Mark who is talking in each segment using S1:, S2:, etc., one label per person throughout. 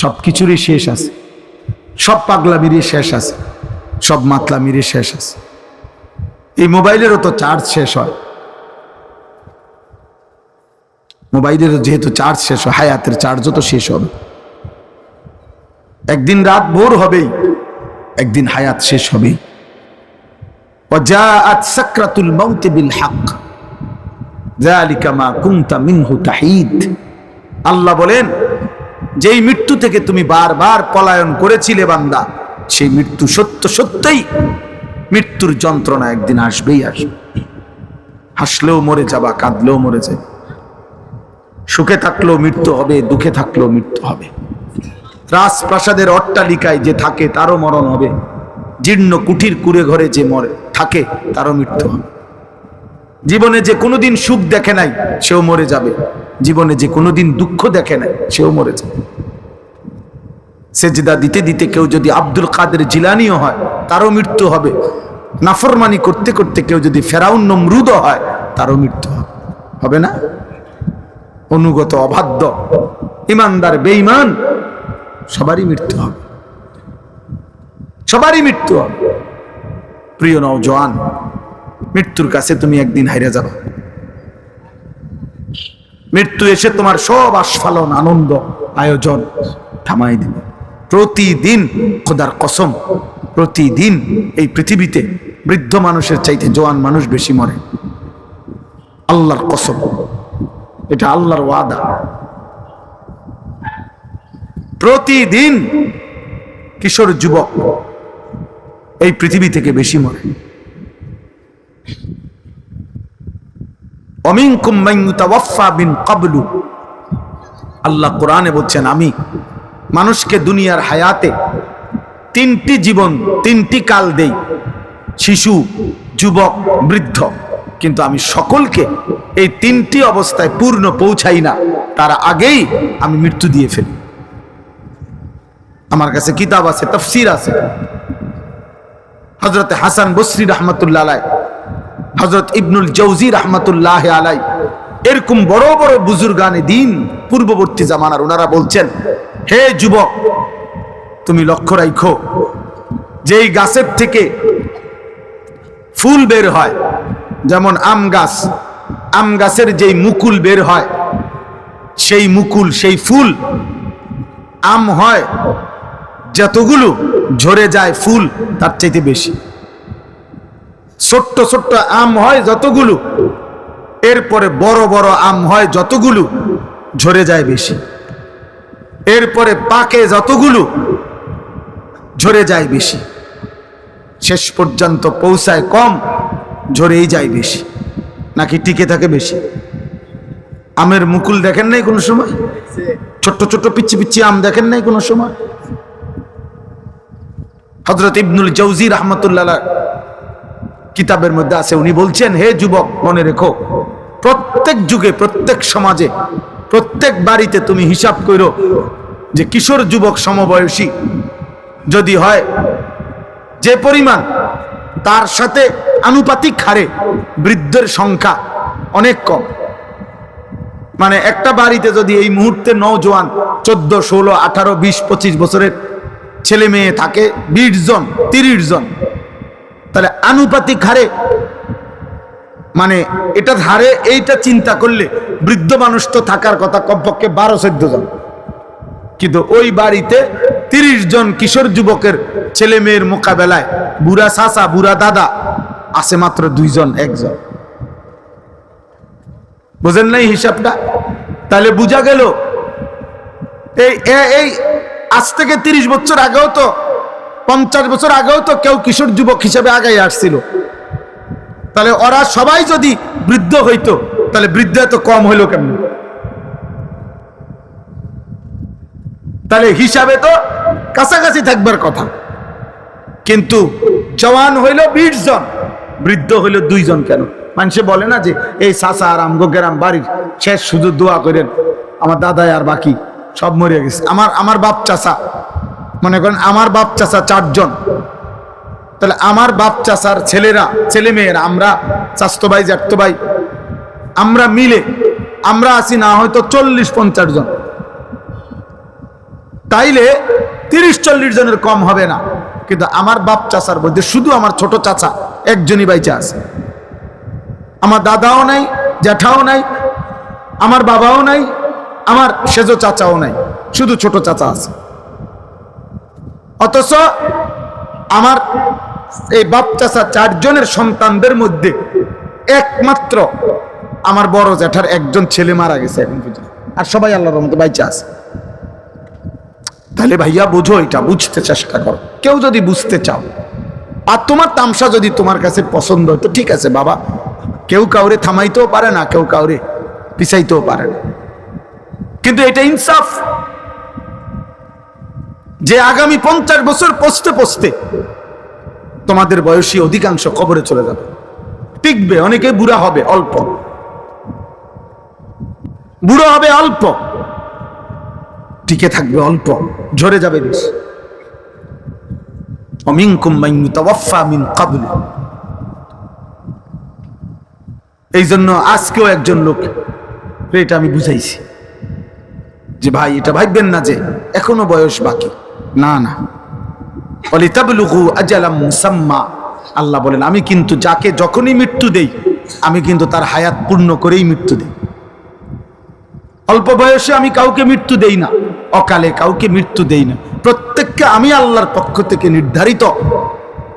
S1: সব কিছুরই শেষ আছে, সব পাগলামিরই শেষ আছে, সব মাতলামিরই শেষ আছে। এই মোবাইলেরও তো চার্জ শেষ হয়, মোবাইলেরও যেহেতু চার্জ শেষ হয়, হায়াতের চার্জও তো শেষ হবে। একদিন রাত ভোর হবেই, একদিন হায়াত শেষ হবেই। ওয়াজাআত সাকরাতুল মাউত বিল হক যালিকা মা কুনতা মিনহু তাহিদ। আল্লাহ বলেন, যেই মৃত্যু থেকে তুমি বারবার পলায়ন করেছিলে বান্দা, সেই মৃত্যু সত্য সত্যই, মৃত্যুর যন্ত্রণা একদিন আসবেই আসবে। হাসলেও মরে যাবা, কাঁদলেও মরে যাবে, সুখে থাকলেও মৃত্যু হবে, দুঃখে থাকলেও মৃত্যু হবে। রাজপ্রাসাদের অট্টালিকায় যে থাকে তারও মরণ হবে, জীর্ণ কুঠির কুড়ে ঘরে যে মরে থাকে তারও মৃত্যু হবে। জীবনে যে কোনোদিন সুখ দেখে নাই সেও মরে যাবে, জীবনে যে কোনোদিন দুঃখ দেখে নাই সেও মরে যাবে। সেজদা দিতে দিতে কেউ যদি আব্দুল কাদের জিলানিও হয় তারও মৃত্যু হবে। নাফরমানি করতে করতে কেউ যদি ফেরাউন নমরুদও হয় তারও মৃত্যু হবে, হবে না? অনুগত অবাধ্য ইমানদার বেঈমান সবারই মৃত্যু হবে, সবারই মৃত্যু হবে। প্রিয় নওজোয়ান, মৃত্যুর কাছে তুমি একদিন হাইরা যাবা। মৃত্যু এসে তোমার সব আস্ফালন, আনন্দ, আয়োজন থামাই দিবে। প্রতিদিন, খোদার কসম, প্রতিদিন এই পৃথিবীতে বৃদ্ধ মানুষের চাইতে জওয়ান মানুষ বেশি মরে। আল্লাহর কসম, এটা আল্লাহর ওয়াদা। প্রতিদিন কিশোর যুবক এই পৃথিবী থেকে বেশি মরে। অমিনকুম মান ইউতাওয়াফা মিন ক্বাবলু, আল্লাহ কোরআনে বলছেন, আমি মানুষকে দুনিয়ার হায়াতে তিনটি জীবন, তিনটি কাল দেই, শিশু, যুবক, বৃদ্ধ, কিন্তু আমি সকলকে এই তিনটি অবস্থায় পূর্ণ পৌঁছাই না, তার আগেই আমি মৃত্যু দিয়ে ফেলি। আমার কাছে কিতাব আছে, তাফসীর আছে। হযরত হাসান বসরি রাহমাতুল্লাহ আলাইহি, হযরত ইবনুল জাওজি রাহমাতুল্লাহ আলাইহি, এরকম বড় বড় বুজুর্গানে দ্বীন পূর্ববর্তী জামানার, ওনারা বলছেন, হে যুবক, তুমি লক্ষ্য রাখো, যেই গাছের থেকে ফুল বের হয়, যেমন আম গাছ, আম গাছের যেই মুকুল বের হয়, সেই মুকুল, সেই ফুল, আম হয় যতগুলো, ঝরে যায় ফুল তার চাইতে বেশি। ছোট্ট ছোট্ট আম হয় যতগুলো, এরপরে বড় বড় আম হয় যতগুলো, ঝরে যায় বেশি। এরপরে পাকে যতগুলো, ঝরে যায় বেশি। শেষ পর্যন্ত পৌঁছায় কম, ঝরেই যায় বেশি। নাকি টিকে থাকে বেশি? আমের মুকুল দেখেন নাই কোনো সময়? ছোট্ট ছোট্ট পিচ্ছি পিচ্ছি আম দেখেন নাই কোনো সময়? হযরত ইবনুল জাওজি রাহমাতুল্লাহ আলাইহি কিতাবের মধ্যে আছে, উনি বলছেন, হে যুবক, মনে রেখো, প্রত্যেক যুগে, প্রত্যেক সমাজে, প্রত্যেক বাড়িতে তুমি হিসাব করো যে কিশোর যুবক সমবয়সী যদি হয়, যে পরিমাণ, তার সাথে আনুপাতিক হারে বৃদ্ধের সংখ্যা অনেক কম। মানে একটা বাড়িতে যদি এই মুহূর্তে নওজোয়ান 14, 16, 18, 20, 25 বছরের ছেলে মেয়ে থাকে 20 জন, 30 জন, তাহলে আনুপাতিক হারে, মানে এটা হারে এইটা চিন্তা করলে বৃদ্ধ মানুষ তো থাকার কথা কমপক্ষে 12-14 জন, কিন্তু ওই বাড়িতে 30 জন কিশোর যুবকের ছেলে মেয়ের মোকাবেলায় বুড়া চাচা, বুড়া দাদা আছে মাত্র 2 জন, 1 জন। বুঝেন নাই হিসাবটা? তাহলে বুঝা গেল এই আজ থেকে 30 বছর আগেও তো, 50 বছর আগেও তো কেউ কিশোর যুবক হিসেবে আগাই আসছিল। তাহলে ওরা সবাই যদি বৃদ্ধ হইতো, তাহলে বৃদ্ধ এত কম হইলো কেমন? তাহলে হিসাবে তো কাছাকাছি থাকবার কথা, কিন্তু জওয়ান হইল 20 জন, বৃদ্ধ হইল 2 জন। কেন? মানুষে বলে না যে এই চাচা আর আমগো গ্রাম বাড়ির শেষ শুধু দোয়া করেন, আমার দাদাই আর বাকি সব মরে গেছে। আমার বাপ চাচা, মনে করেন আমার বাপ চাচা 4 জন, তাহলে আমার বাপ চাচার ছেলেরা, ছেলে মেয়েরা, আমরা চাচতো ভাই, জ্যাঠতো ভাই, আমরা মিলে আমরা আছি না হয়তো 40-50 জন। তাইলে 30-40 জনের কম হবে না। কিন্তু আমার বাপ চাচার মধ্যে শুধু আমার ছোট চাচা একজনই বাইচা আছে। আমার দাদাও নাই, জ্যাঠাও নাই, আমার বাবাও নাই, আমার সেজো চাচাও নাই, শুধু ছোট চাচা আছে। অথচ আমার এই বাপ চাচা 4 জনের সন্তানদের মধ্যে একমাত্র আমার বড় জ্যাঠার একজন ছেলে মারা গেছে এখন পর্যন্ত, আর সবাই আল্লাহর রহমতে বাইচা আছে। তাহলে ভাইয়া বুঝো, এটা বুঝতে চেষ্টা করো। কেউ যদি বুঝতে চাও আর তোমার তামসা যদি তোমার কাছে পছন্দ হয় তো ঠিক আছে বাবা, কেউ কাউরে থামাইতেও পারে না, কেউ কাউরে পিছাইতেও পারে না। কিন্তু এটা ইনসাফ যে আগামী 50 বছর পৌঁছতে পৌঁছতে তোমাদের বয়সী অধিকাংশ কবরে চলে যাবে, টিকবে। অনেকে বুড়া হবে অল্প, বুড়ো হবে অল্প, টিকে থাকবে অল্প, ঝরে যাবে বেশি। অমিনকুম মান ইউতাওয়াফা মিন ক্বাবল। এই জন্য আজকেও একজন লোক, এটা আমি বুঝাইছি যে ভাই এটা ভাববেন না যে এখনো বয়স বাকি, না না। ওয়ালিতাবলুগু আজালাম মুসাম্মা, আল্লাহ বলেন আমি কিন্তু যাকে যখনই মৃত্যু দেই আমি কিন্তু তার হায়াত পূর্ণ করেই মৃত্যু দেই। অল্প বয়সে আমি কাউকে মৃত্যু দেই না, অকালে কাউকে মৃত্যু দেই না। প্রত্যেককে আমি আল্লাহর পক্ষ থেকে নির্ধারিত,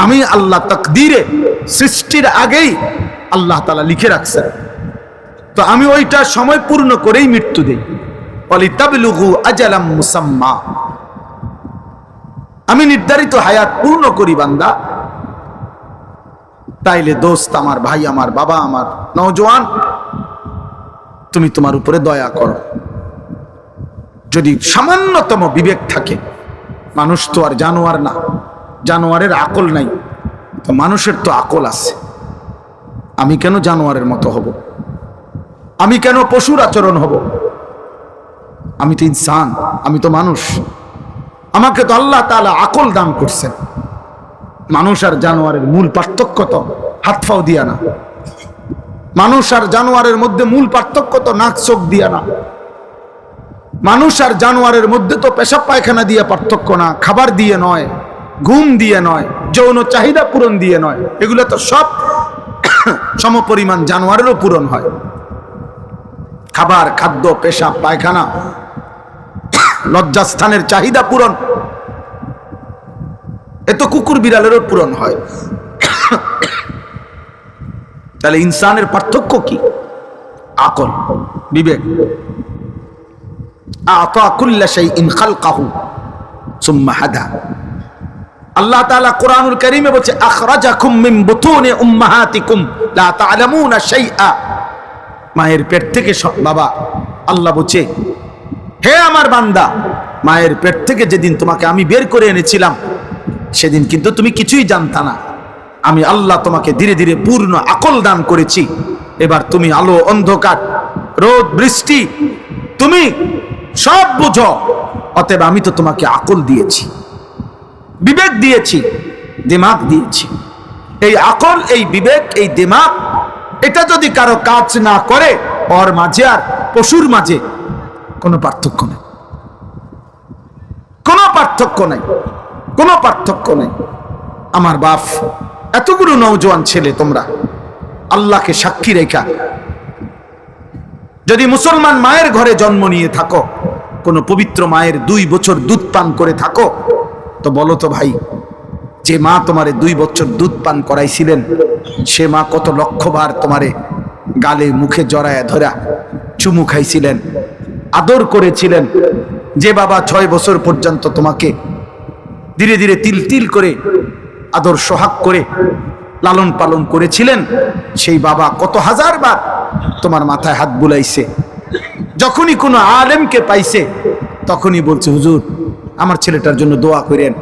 S1: আমি আল্লাহ তাকদীরে সৃষ্টির আগেই আল্লাহ তাআলা লিখে রাখছেন, তো আমি ওইটা সময় পূর্ণ করেই মৃত্যু দেই। ওয়ালিতাবলুগু আজালাম মুসাম্মা, আমি নির্ধারিত হায়াত পূর্ণ করি বান্দা। তাইলে দোস্ত আমার, ভাই আমার, বাবা আমার, নওজোয়ান, তুমি তোমার উপরে দয়া করো। যদি সামান্যতম বিবেক থাকে, মানুষ তো আর জানোয়ার না, জানোয়ারের আকল নাই, তো মানুষের তো আকল আছে। আমি কেন জানোয়ারের মতো হব? আমি কেন পশুর আচরণ হব? আমি তো ইনসান, আমি তো মানুষ। আমাকে তো আল্লাহ তাআলা আকল দান করছেন। মানুষ আর জানোয়ারের মূল পার্থক্য তো হাত পাও দিয়া না। মানুষ আর জানোয়ারের মধ্যে মূল পার্থক্য তো নাক চোখ দিয়া না। মানুষ আর জানোয়ারের মধ্যে তো পেশাব পায়খানা দিয়ে পার্থক্য না, খাবার দিয়ে নয়, ঘুম দিয়ে নয়, যৌন চাহিদা পূরণ দিয়ে নয়। এগুলো তো সব সমপরিমাণ জানোয়ারেরও পূরণ হয়। খাবার, খাদ্য, পেশাব পায়খানা, লজ্জাস্থানের চাহিদা পূরণ, এ তো কুকুর বিড়ালেরও পূরণ হয়। তাহলে ইনসানের পার্থক্য কি? আকল, বিবেক। আতা কুল্লা শাইইন খালকাহু সুম্মা হাদা। আল্লাহ তাআলা কোরআনুল কারীমে বলছে আখরাজাকুম মিন বুতুনি উম্মাহাতিকুম লা তা'লামুনা শাইআ। মায়ের পেট থেকে বাবা, আল্লাহ বলছে হে আমার বান্দা, মায়ের পেট থেকে যেদিন তোমাকে আমি বের করে এনেছিলাম সেদিন কিন্তু তুমি কিছুই জানতা না। আমি আল্লাহ তোমাকে ধীরে ধীরে পূর্ণ আকল দান করেছি। এবার তুমি আলো অন্ধকার, রোদ বৃষ্টি, তুমি সব বুঝো। অতএব আমি তো তোমাকে আকল দিয়েছি, বিবেক দিয়েছি, দিমাগ দিয়েছি। এই আকল, এই বিবেক, এই দিমাগ, এটা যদি কারো কাজ না করে, ওর মাঝে আর পশুর মাঝে কোনো পার্থক্য নেই, কোনো পার্থক্য নাই, কোনো পার্থক্য নেই। আমার বাপ, এতগুলো নওজোয়ান ছেলে তোমরা আল্লাহকে সাক্ষী রেখা যদি মুসলমান মায়ের ঘরে জন্ম নিয়ে থাকো, কোন পবিত্র মায়ের 2 বছর দুধ পান করে থাকো, তো বলো তো ভাই, যে মা তোমারে 2 বছর দুধ পান করাইছিলেন সে মা কত লক্ষবার তোমারে গালে মুখে জড়ায় ধরা চুমু খাইছিলেন, আদর করেছিলেন। যে বাবা 6 বছর পর্যন্ত তোমাকে ধীরে ধীরে তিল তিল করে আদর সোহাগ করে লালন পালন করেছিলেন, সেই বাবা কত হাজারবার তোমার মাথায় হাত বুলাইছে। যখনই কোনো আলেমকে পাইছে তখনই বলছে হুজুর আমার ছেলেটার জন্য দোয়া করেন,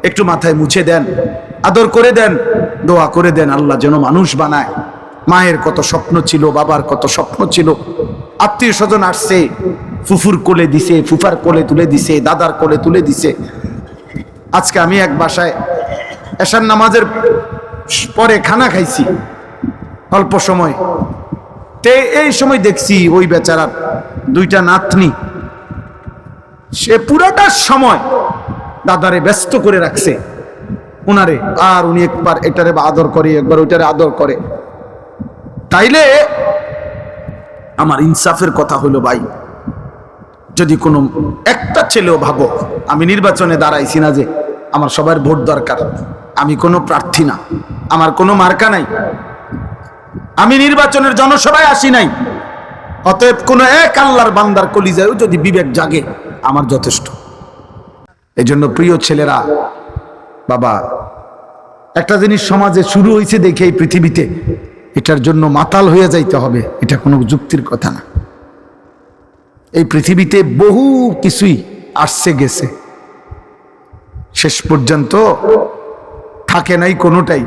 S1: একটু মাথায় মুছে দেন, আদর করে দেন, দোয়া করে দেন, আল্লাহ যেন মানুষ বানায়। মায়ের কত স্বপ্ন ছিল, বাবার কত স্বপ্ন ছিল। আত্মীয় স্বজন আসছে, ফুফুর কোলে দিছে, ফুফার কোলে তুলে দিছে, দাদার কোলে তুলে দিছে। আজকে আমি এক বাসায় এশার নামাজের পরে খানা খাইছি অল্প সময়, তে এই সময় দেখছি ওই বেচারার 2টা নাতনি সে পুরাটা সময় দাদারে ব্যস্ত করে রাখছে উনারে, আর উনি একবার এটারে আদর করে, একবার ওইটারে আদর করে। তাইলে আমার ইনসাফের কথা হলো ভাই, যদি কোনো একটা ছেলেও ভাবো, আমি নির্বাচনে দাঁড়াইছি না যে আমার সবার ভোট দরকার, আমি কোনো প্রার্থী না, আমার কোনো মার্কা নাই, আমি নির্বাচনের জনসভায় আসি নাই, অতএব কোন এক আল্লাহর বান্দার কলিজায়ও যদি বিবেক জাগে আমার যথেষ্ট। এই জন্য প্রিয় ছেলেরা, বাবা, একটা জিনিস সমাজে শুরু হয়েছে দেখে এই পৃথিবীতে এটার জন্য মাতাল হয়ে যাইতে হবে, এটা কোনো যুক্তির কথা না। এই পৃথিবীতে বহু কিছুই আসছে গেছে, শেষ পর্যন্ত থাকে নাই কোনোটাই,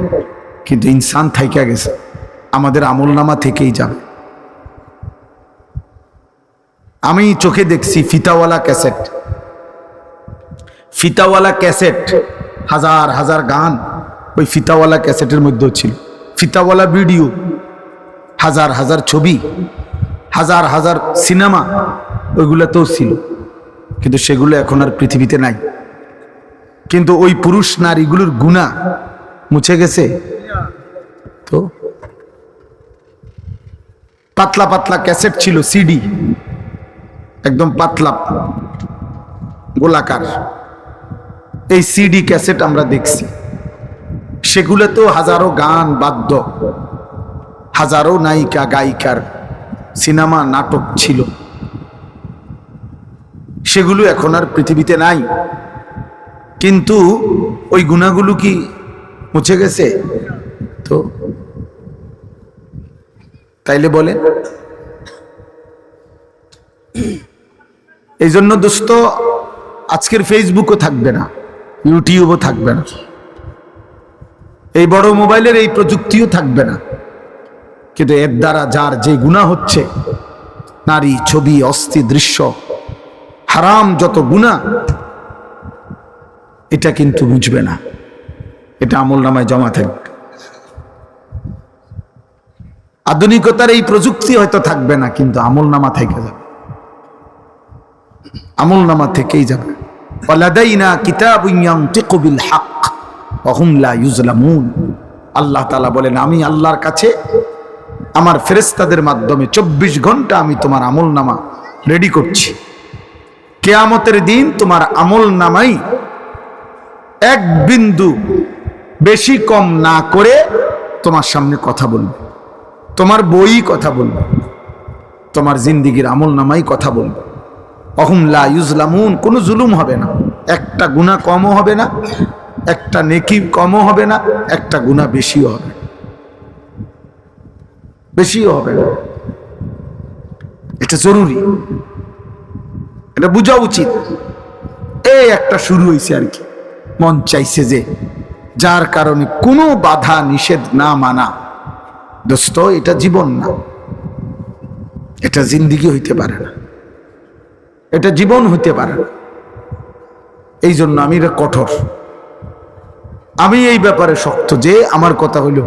S1: কিন্তু ইনসান থাইকা গেছে, আমাদের আমলনামা থেকেই যাবে। আমি চোখে দেখছি ফিতাওয়ালা ক্যাসেট, ফিতাওয়ালা ক্যাসেট, হাজার হাজার গান ওই ফিতাওয়ালা ক্যাসেটের মধ্যেও ছিল, ফিতাওয়ালা ভিডিও, হাজার হাজার ছবি, হাজার হাজার সিনেমা ওইগুলোতেও ছিল, কিন্তু সেগুলো এখন আর পৃথিবীতে নাই। কিন্তু ওই পুরুষ নারীগুলোর গুনাহ মুছে গেছে। তো পাতলা পাতলা ক্যাসেট ছিল, সিডি, একদম পাতলা গোলাকার, এই সিডি ক্যাসেট আমরা দেখছি, সেগুলোতেও হাজারো গান বাদ্য, হাজারো নায়িকা গায়িকার সিনেমা নাটক ছিল, সেগুলো এখন আর পৃথিবীতে নাই। কিন্তু ওই গুনাহগুলো কি মুছে গেছে? তো তাইলে বলেন, এই জন্য দোস্ত আজকের ফেসবুকও থাকবে না, ইউটিউবও থাকবে না, এই বড় মোবাইলের এই প্রযুক্তিও থাকবে না, কিন্তু এর দ্বারা যার যে গুনাহ হচ্ছে, নারী, ছবি, অস্থি দৃশ্য, হারাম যত গুনাহ, এটা কিন্তু বুঝবে না, এটা আমলনামায় জমা থাকবে। আধুনিকতার এই প্রযুক্তি হয়তো থাকবে না, কিন্তু আমলনামা থেকে যাবে, আমলনামা থেকেই যাবে। ওয়ালাদাইনা কিতাবুন ইয়ানতিকু বিল হক ওয়া হুম লা ইউজলামুন। আল্লাহ তাআলা বলেন, আমি আল্লাহর কাছে আমার ফেরেশতাদের মাধ্যমে 24 ঘন্টা আমি তোমার আমলনামা রেডি করছি। কিয়ামতের দিন তোমার আমলনামাই এক বিন্দু বেশি কম না করে তোমার সামনে কথা বলবে, তোমার বই কথা বলবে, তোমার জিন্দেগীর আমলনামাই কথা বলবে। অহুম লা ইউজলামুন, কোনো জুলুম হবে না, একটা গুনাহ কমও হবে না, একটা নেকি কমও হবে না, একটা গুনাহ বেশিও হবে, বেশিও হবে না। এটা জরুরি, এটা বোঝা উচিত। এই একটা শুরু হয়েছে আর কি, মন চাইছে যে যার কারণে কোনো বাধা নিষেধ না মানা। দোস্ত, এটা জীবন না, এটা জিন্দেগি হইতে পারে না, এটা জীবন হইতে পারে না। এই জন্য আমি এটা কঠোর, আমি এই ব্যাপারে শক্ত যে আমার কথা হইল,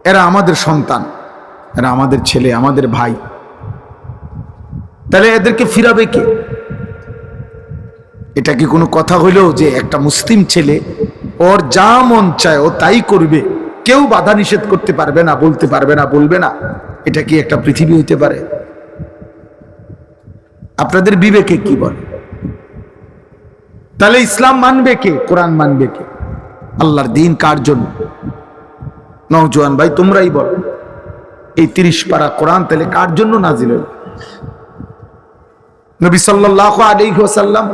S1: এরা আমাদের সন্তান, এরা আমাদের ছেলে, আমাদের ভাই, তাহলে এদেরকে ফিরাবে কে? এটা কি কোনো কথা হইল যে একটা মুসলিম ছেলে ওর যা মন চায় ও তাই করবে, কেউ বাধা নিষেধ করতে পারবে না, বলতে পারবে না, বলবে না? এটা কি একটা পৃথিবী হইতে পারে? আপনাদের বিবেকে কি বলে? তাহলে ইসলাম মানবে কে? কোরআন মানবে কে? আল্লাহর দ্বীন কার জন্য? নওজোয়ান ভাই তোমরাই বলো, এই 30 পারা কোরআন তাহলে কার জন্য নাজিল হলো? নবী সাল্লাল্লাহু আলাইহি ওয়াসাল্লাম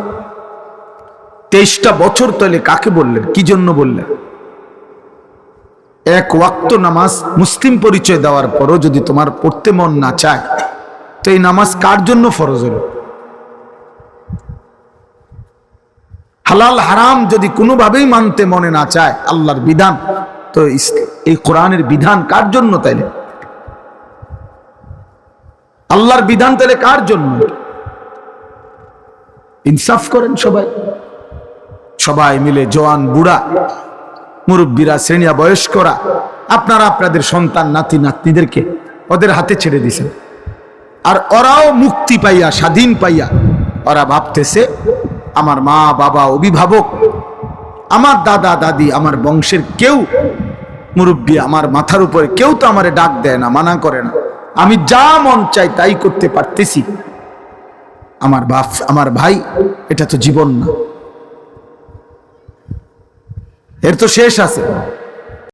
S1: 23টা বছর তাহলে কাকে বললেন, কি জন্য বললেন? এক ওয়াক্ত নামাজ মুসলিম পরিচয় দেওয়ার পরও যদি তোমার পড়তে মন না চায়, তো এই নামাজ কার জন্য ফরজ হলো? হালাল হারাম যদি কোনোভাবেই মানতে মনে না চায় আল্লাহর বিধান, তো এই কোরআনের বিধান কার জন্য? তাইলে আল্লাহর বিধান তাহলে কার জন্য? ইনসাফ করেন সবাই, সবাই মিলে, জওয়ান বুড়া মুরব্বীরা, শ্রেণীয়া বয়স্করা, আপনারা আপনাদের সন্তান নাতি নাতনিদেরকে ওদের হাতে ছেড়ে দিয়েছেন, আর ওরাও মুক্তি পাইয়া, স্বাধীন পাইয়া ওরা ভাবতেছে আমার মা বাবা অভিভাবক, আমার দাদা দাদি, আমার বংশের কেউ মুরব্বী, আমার মাথার উপরে কেউ তো আমারে ডাক দেয় না, মানা করে না, আমি যা মন চাই তাই করতে পারতেছি। আমার বাপ, আমার ভাই, এটা তো জীবন না, এর তো শেষ আছে।